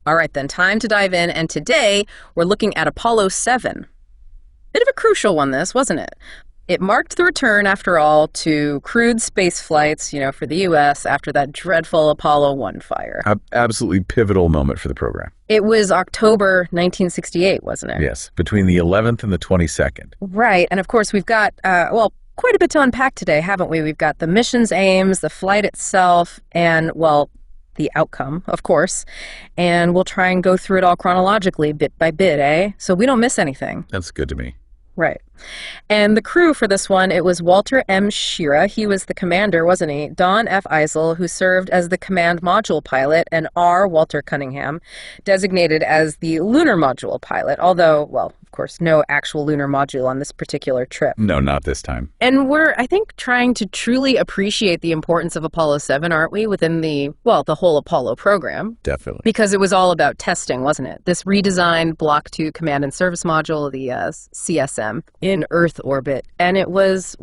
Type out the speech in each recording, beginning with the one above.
All right, then, time to dive in, and today we're looking at Apollo 7. Bit of a crucial one, this, wasn't it? It marked the return, after all, to crewed space flights, for the U.S. after that dreadful Apollo 1 fire. Absolutely pivotal moment for the program. It was October 1968, wasn't it? Yes, between the 11th and the 22nd. Right, and of course we've got, quite a bit to unpack today, haven't we? We've got the mission's aims, the flight itself, and, the outcome, of course. And we'll try and go through it all chronologically, bit by bit, eh? So we don't miss anything. That's good to me. Right. And the crew for this one, it was Walter M. Schirra. He was the commander, wasn't he? Don F. Eisel, who served as the command module pilot, and R. Walter Cunningham, designated as the lunar module pilot, although, of course, no actual lunar module on this particular trip. No, not this time. And we're, I think, trying to truly appreciate the importance of Apollo 7, aren't we, within the whole Apollo program? Definitely. Because it was all about testing, wasn't it? This redesigned Block 2 Command and Service Module, the CSM, in Earth orbit. And it was,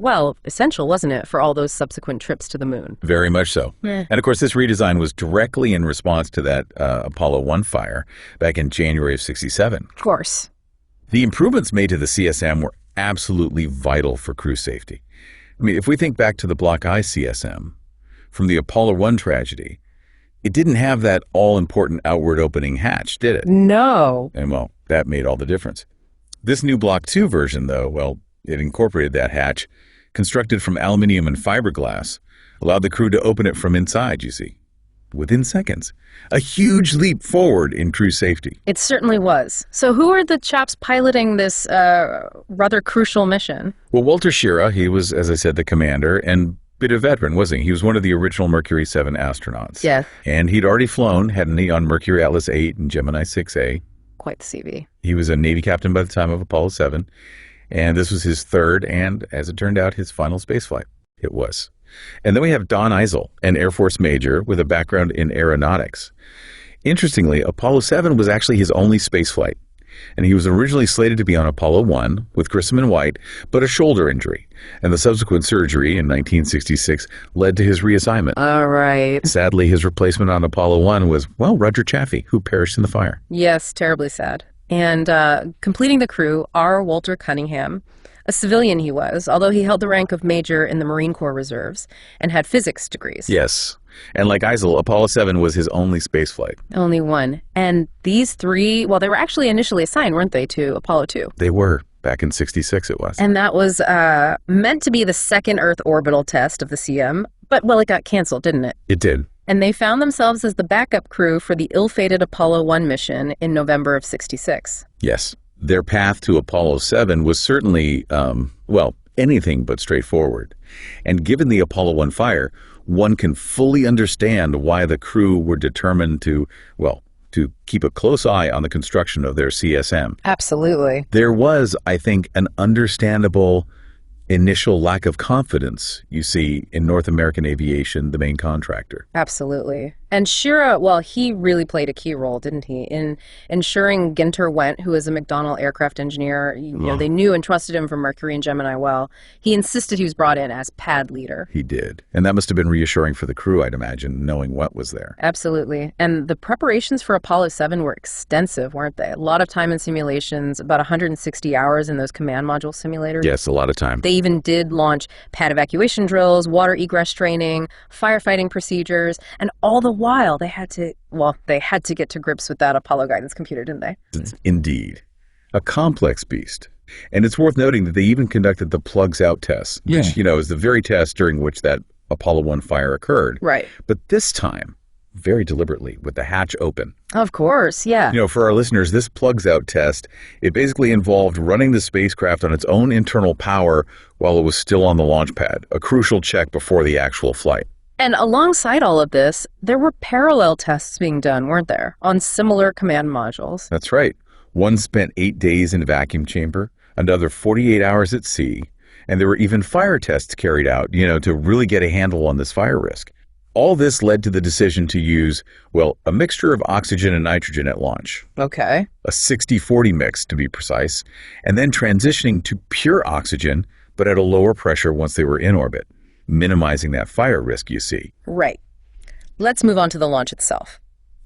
essential, wasn't it, for all those subsequent trips to the moon? Very much so. And of course, this redesign was directly in response to that Apollo 1 fire back in January of '67. Of course. The improvements made to the CSM were absolutely vital for crew safety. I mean, if we think back to the Block I CSM from the Apollo 1 tragedy, it didn't have that all-important outward opening hatch, did it? No. And that made all the difference. This new Block 2 version, though, it incorporated that hatch, constructed from aluminum and fiberglass, allowed the crew to open it from inside, you see, within seconds. A huge leap forward in crew safety. It certainly was. So who are the chaps piloting this rather crucial mission? Well, Walter Schirra, he was, as I said, the commander, and bit of veteran, wasn't he? He was one of the original Mercury 7 astronauts. Yeah. And he'd already flown, hadn't he, on Mercury Atlas 8 and Gemini 6A. Quite the CV. He was a Navy captain by the time of Apollo 7, and this was his third and, as it turned out, his final spaceflight. It was. And then we have Don Eisel, an Air Force major with a background in aeronautics. Interestingly, Apollo 7 was actually his only spaceflight, and he was originally slated to be on Apollo 1 with Grissom and White, but a shoulder injury, and the subsequent surgery in 1966 led to his reassignment. All right. Sadly, his replacement on Apollo 1 was, Roger Chaffee, who perished in the fire. Yes, terribly sad. And completing the crew, R. Walter Cunningham, a civilian he was, although he held the rank of major in the Marine Corps Reserves and had physics degrees. Yes. And like Eisel, Apollo 7 was his only spaceflight. Only one. And these three, they were actually initially assigned, weren't they, to Apollo 2? They were. Back in '66 it was. And that was meant to be the second Earth orbital test of the CM, but, it got canceled, didn't it? It did. And they found themselves as the backup crew for the ill-fated Apollo 1 mission in November of '66. Yes. Their path to Apollo 7 was certainly, anything but straightforward. And given the Apollo 1 fire, one can fully understand why the crew were determined to keep a close eye on the construction of their CSM. Absolutely. There was, I think, an understandable initial lack of confidence, you see, in North American Aviation, the main contractor. Absolutely. And Schirra, he really played a key role, didn't he, in ensuring Ginter Wendt, who was a McDonnell aircraft engineer, they knew and trusted him from Mercury and Gemini well. He insisted he was brought in as pad leader. He did. And that must have been reassuring for the crew, I'd imagine, knowing what was there. Absolutely. And the preparations for Apollo 7 were extensive, weren't they? A lot of time in simulations, about 160 hours in those command module simulators. Yes, a lot of time. They even did launch pad evacuation drills, water egress training, firefighting procedures, and all the while they had to get to grips with that Apollo guidance computer, didn't they? Indeed. A complex beast. And it's worth noting that they even conducted the plugs out tests, which, is the very test during which that Apollo 1 fire occurred. Right. But this time, very deliberately, with the hatch open. Of course, yeah. For our listeners, this plugs out test, it basically involved running the spacecraft on its own internal power while it was still on the launch pad, a crucial check before the actual flight. And alongside all of this, there were parallel tests being done, weren't there, on similar command modules? That's right. One spent 8 days in a vacuum chamber, another 48 hours at sea, and there were even fire tests carried out, to really get a handle on this fire risk. All this led to the decision to use, a mixture of oxygen and nitrogen at launch. Okay. A 60-40 mix, to be precise, and then transitioning to pure oxygen, but at a lower pressure once they were in orbit, minimizing that fire risk, you see. Right. Let's move on to the launch itself.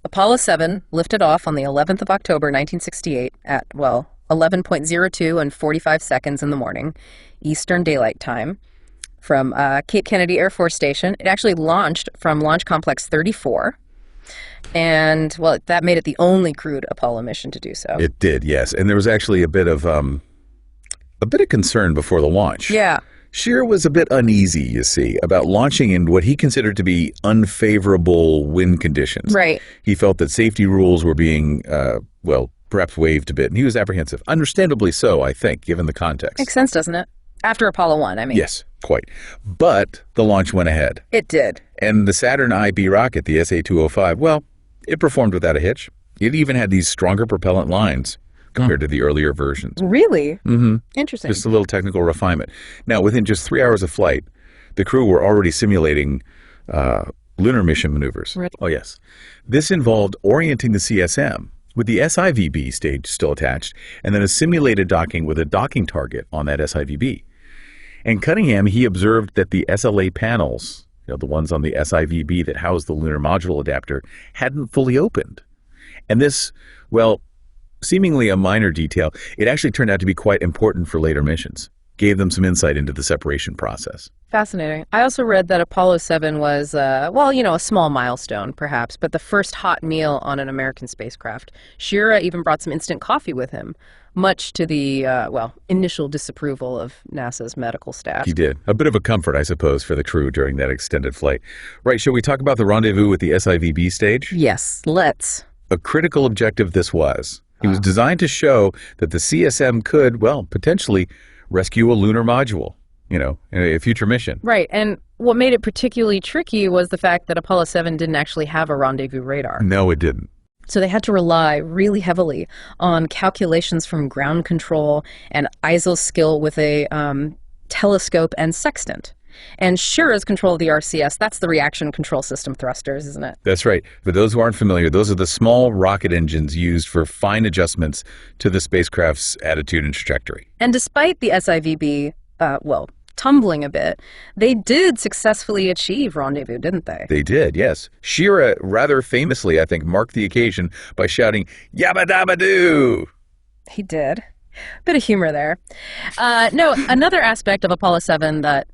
Apollo 7 lifted off on the 11th of October, 1968 at, 11:02 and 45 seconds in the morning, Eastern Daylight Time, from Cape Kennedy Air Force Station. It actually launched from Launch Complex 34. And, that made it the only crewed Apollo mission to do so. It did, yes. And there was actually a bit of concern before the launch. Yeah. Scheer was a bit uneasy, you see, about launching in what he considered to be unfavorable wind conditions. Right. He felt that safety rules were being, perhaps waived a bit, and he was apprehensive. Understandably so, I think, given the context. Makes sense, doesn't it? After Apollo 1, I mean. Yes, quite. But the launch went ahead. It did. And the Saturn IB rocket, the SA-205, it performed without a hitch. It even had these stronger propellant lines compared to the earlier versions. Really? Mm-hmm. Interesting. Just a little technical refinement. Now, within just 3 hours of flight, the crew were already simulating lunar mission maneuvers. Right. Oh, yes. This involved orienting the CSM with the SIVB stage still attached, and then a simulated docking with a docking target on that SIVB. And Cunningham, he observed that the SLA panels, the ones on the SIVB that housed the lunar module adapter, hadn't fully opened. And this, seemingly a minor detail, it actually turned out to be quite important for later missions. Gave them some insight into the separation process. Fascinating. I also read that Apollo 7 was, a small milestone, perhaps, but the first hot meal on an American spacecraft. Schirra even brought some instant coffee with him, much to the, initial disapproval of NASA's medical staff. He did. A bit of a comfort, I suppose, for the crew during that extended flight. Right, shall we talk about the rendezvous with the SIVB stage? Yes, let's. A critical objective this was. It was designed to show that the CSM could, potentially rescue a lunar module, in a future mission. Right, and what made it particularly tricky was the fact that Apollo 7 didn't actually have a rendezvous radar. No, it didn't. So they had to rely really heavily on calculations from ground control and Eisel's skill with a telescope and sextant. And Schirra's control of the RCS, that's the reaction control system thrusters, isn't it? That's right. For those who aren't familiar, those are the small rocket engines used for fine adjustments to the spacecraft's attitude and trajectory. And despite the SIVB, tumbling a bit, they did successfully achieve rendezvous, didn't they? They did, yes. Schirra rather famously, I think, marked the occasion by shouting, "Yabba dabba doo!" He did. Bit of humor there. Another aspect of Apollo 7 that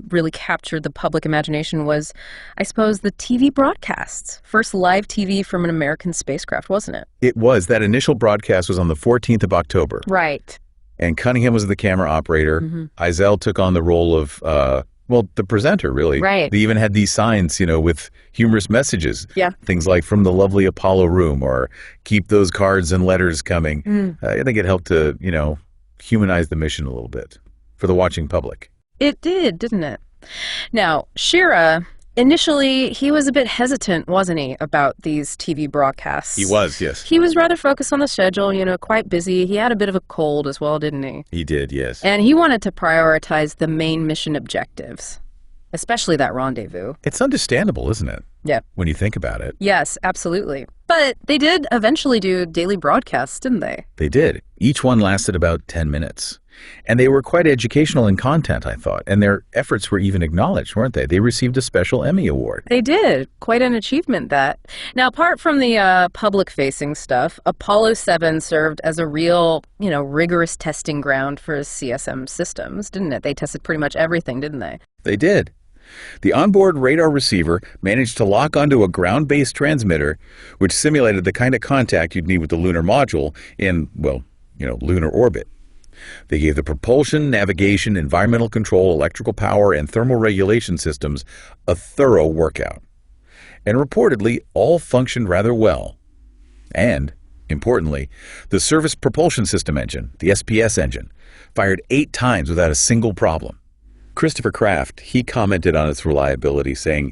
really captured the public imagination was, I suppose, the TV broadcasts. First live TV from an American spacecraft, wasn't it? It was. That initial broadcast was on the 14th of October. Right. And Cunningham was the camera operator. Mm-hmm. Eisel took on the role of, the presenter, really. Right. They even had these signs, with humorous messages. Yeah. Things like "From the lovely Apollo room" or "Keep those cards and letters coming." I think it helped to, humanize the mission a little bit for the watching public. It did, didn't it? Now, Schirra, initially, he was a bit hesitant, wasn't he, about these TV broadcasts? He was, yes. He was rather focused on the schedule, quite busy. He had a bit of a cold as well, didn't he? He did, yes. And he wanted to prioritize the main mission objectives, especially that rendezvous. It's understandable, isn't it? Yeah. When you think about it. Yes, absolutely. But they did eventually do daily broadcasts, didn't they? They did. Each one lasted about 10 minutes. And they were quite educational in content, I thought. And their efforts were even acknowledged, weren't they? They received a special Emmy Award. They did. Quite an achievement, that. Now, apart from the public-facing stuff, Apollo 7 served as a real, rigorous testing ground for CSM systems, didn't it? They tested pretty much everything, didn't they? They did. The onboard radar receiver managed to lock onto a ground-based transmitter, which simulated the kind of contact you'd need with the lunar module in, lunar orbit. They gave the propulsion, navigation, environmental control, electrical power, and thermal regulation systems a thorough workout. And reportedly, all functioned rather well. And, importantly, the Service Propulsion System engine, the SPS engine, fired 8 times without a single problem. Christopher Kraft, he commented on its reliability, saying,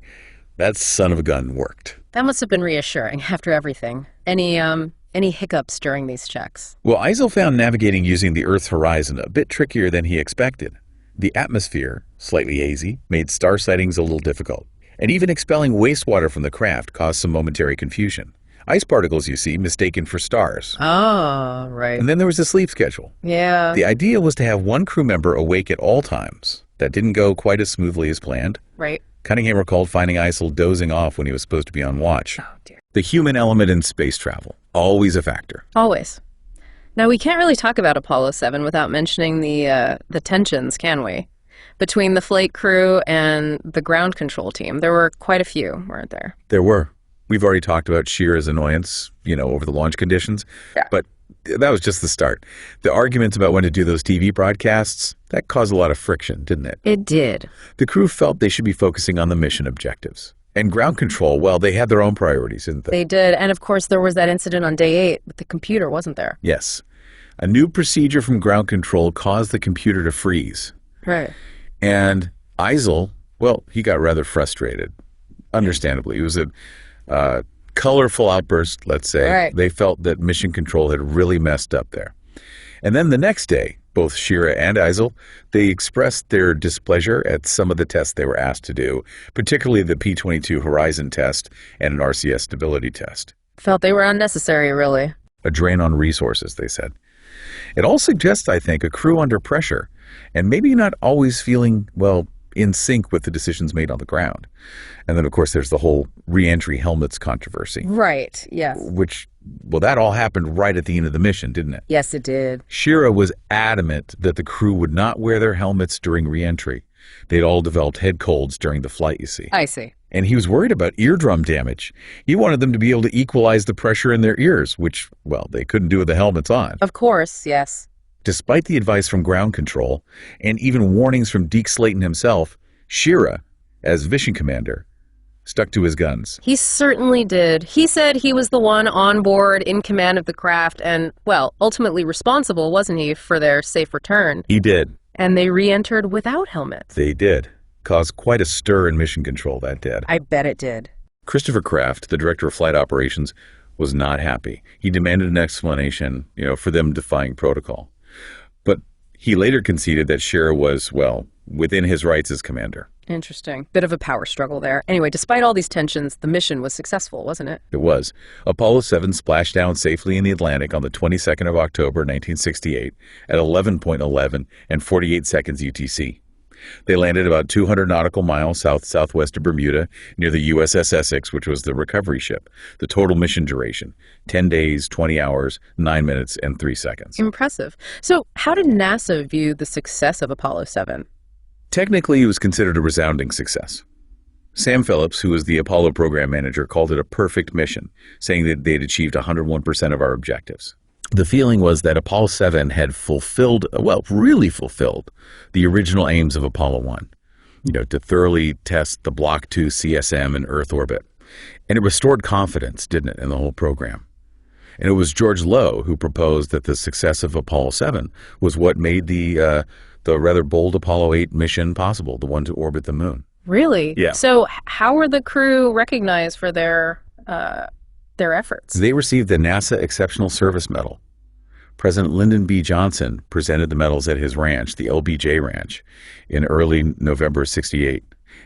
"That son of a gun worked." That must have been reassuring after everything. Any hiccups during these checks? Well, Eisel found navigating using the Earth's horizon a bit trickier than he expected. The atmosphere, slightly hazy, made star sightings a little difficult. And even expelling wastewater from the craft caused some momentary confusion. Ice particles, you see, mistaken for stars. Oh, right. And then there was the sleep schedule. Yeah. The idea was to have one crew member awake at all times. That didn't go quite as smoothly as planned. Right. Cunningham recalled finding Eisel dozing off when he was supposed to be on watch. Oh, dear. The human element in space travel, always a factor. Always. Now, we can't really talk about Apollo 7 without mentioning the tensions, can we? Between the flight crew and the ground control team. There were quite a few, weren't there? There were. We've already talked about Schirra's annoyance, over the launch conditions. Yeah. But that was just the start. The arguments about when to do those TV broadcasts, that caused a lot of friction, didn't it? It did. The crew felt they should be focusing on the mission objectives. And ground control, well, they had their own priorities, didn't they? They did. And of course, there was that incident on day 8 with the computer, wasn't there? Yes. A new procedure from ground control caused the computer to freeze. Right. And Eisel, well, he got rather frustrated, understandably. It was a colorful outburst, let's say. Right. They felt that mission control had really messed up there. And then the next day, both Schirra and Eisel, they expressed their displeasure at some of the tests they were asked to do, particularly the P-22 Horizon test and an RCS stability test. Felt they were unnecessary, really. A drain on resources, they said. It all suggests, I think, a crew under pressure and maybe not always feeling, well, in sync with the decisions made on the ground. And then, of course, there's the whole re-entry helmets controversy. Right, yes. Which, well, that all happened right at the end of the mission, didn't it? Yes, it did. Schirra was adamant that the crew would not wear their helmets during re-entry. They'd all developed head colds during the flight, you see. I see. And he was worried about eardrum damage. He wanted them to be able to equalize the pressure in their ears, which, well, they couldn't do with the helmets on. Of course, yes. Despite the advice from ground control and even warnings from Deke Slayton himself, Schirra, as mission commander, stuck to his guns. He certainly did. He said he was the one on board in command of the craft and, well, ultimately responsible, wasn't he, for their safe return? He did. And they re-entered without helmets. They did. Caused quite a stir in mission control, that did. I bet it did. Christopher Kraft, the director of flight operations, was not happy. He demanded an explanation, for them defying protocol. But he later conceded that Schirra was, well, within his rights as commander. Interesting. Bit of a power struggle there. Anyway, despite all these tensions, the mission was successful, wasn't it? It was. Apollo 7 splashed down safely in the Atlantic on the 22nd of October, 1968, at 11:11 and 48 seconds UTC. They landed about 200 nautical miles southwest of Bermuda near the USS Essex, which was the recovery ship. The total mission duration, 10 days, 20 hours, 9 minutes, and 3 seconds. Impressive. So how did NASA view the success of Apollo 7? Technically, it was considered a resounding success. Sam Phillips, who was the Apollo program manager, called it a perfect mission, saying that they'd achieved 101% of our objectives. The feeling was that Apollo 7 had fulfilled, well, really fulfilled, the original aims of Apollo 1, to thoroughly test the Block 2 CSM in Earth orbit. And it restored confidence, didn't it, in the whole program. And it was George Low who proposed that the success of Apollo 7 was what made the rather bold Apollo 8 mission possible, the one to orbit the moon. Really? Yeah. So how were the crew recognized for their efforts? They received the NASA Exceptional Service Medal. President Lyndon B. Johnson presented the medals at his ranch, the LBJ Ranch, in early November '68.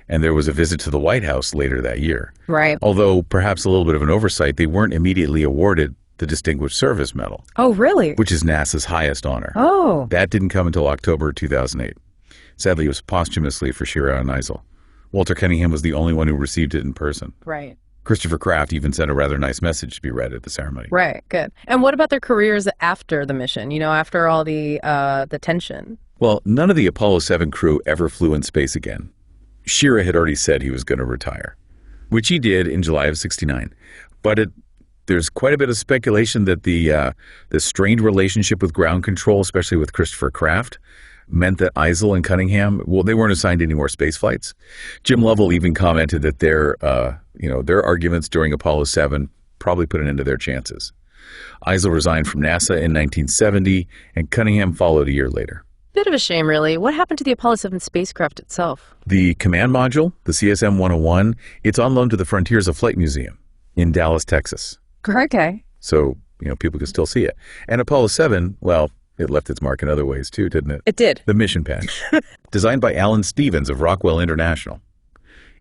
And there was a visit to the White House later that year. Right. Although perhaps a little bit of an oversight, they weren't immediately awarded the Distinguished Service Medal. Oh, really? Which is NASA's highest honor. Oh. That didn't come until October 2008. Sadly, it was posthumously for Schirra and Eisel. Walter Cunningham was the only one who received it in person. Right. Christopher Kraft even sent a rather nice message to be read at the ceremony. Right, good. And what about their careers after the mission, after all the tension? Well, none of the Apollo 7 crew ever flew in space again. Schirra had already said he was going to retire, which he did in July of '69. But there's quite a bit of speculation that the strained relationship with ground control, especially with Christopher Kraft, meant that Eisel and Cunningham, well, they weren't assigned any more space flights. Jim Lovell even commented that their arguments during Apollo 7 probably put an end to their chances. Eisel resigned from NASA in 1970, and Cunningham followed a year later. Bit of a shame, really. What happened to the Apollo 7 spacecraft itself? The command module, the CSM-101, it's on loan to the Frontiers of Flight Museum in Dallas, Texas. Okay. So, people can still see it. And Apollo 7, well, it left its mark in other ways, too, didn't it? It did. The mission patch. Designed by Alan Stevens of Rockwell International.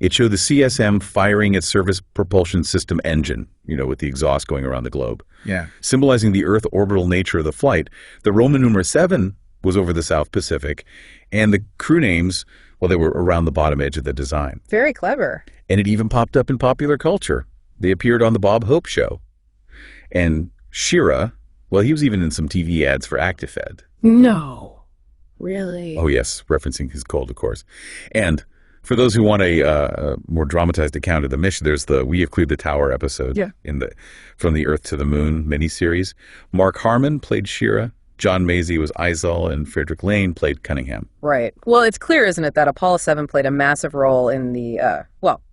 It showed the CSM firing its service propulsion system engine, with the exhaust going around the globe. Yeah. Symbolizing the Earth orbital nature of the flight. The Roman numeral 7 was over the South Pacific, and the crew names Well, they were around the bottom edge of the design. Very clever. And it even popped up in popular culture. They appeared on the Bob Hope Show. And Shira, well, he was even in some TV ads for ActiFed. No. Really? Oh, yes, referencing his cold, of course. And for those who want a more dramatized account of the mission, there's the We Have Cleared the Tower episode in the From the Earth to the Moon miniseries. Mark Harmon played Shira. John Maisie was Izal, and Frederick Lane played Cunningham. Right. Well, it's clear, isn't it, that Apollo 7 played a massive role in the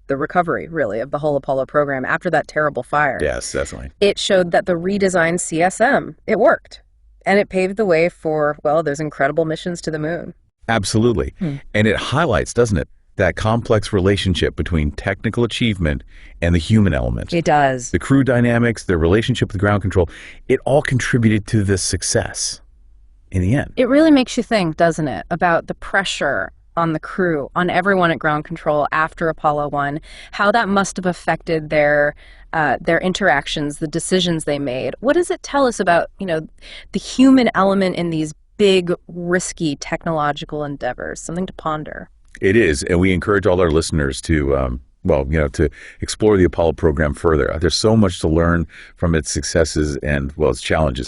recovery, really, of the whole Apollo program after that terrible fire. Yes, definitely. It showed that the redesigned CSM, it worked. And it paved the way for, well, those incredible missions to the moon. Absolutely. And it highlights, doesn't it, that complex relationship between technical achievement and the human element. It does. The crew dynamics, their relationship with ground control, it all contributed to the success in the end. It really makes you think, doesn't it, about the pressure on the crew, on everyone at ground control after Apollo 1, how that must have affected their interactions, the decisions they made. What does it tell us about, the human element in these big, risky technological endeavors? Something to ponder. It is, and we encourage all our listeners to, to explore the Apollo program further. There's so much to learn from its successes and, its challenges.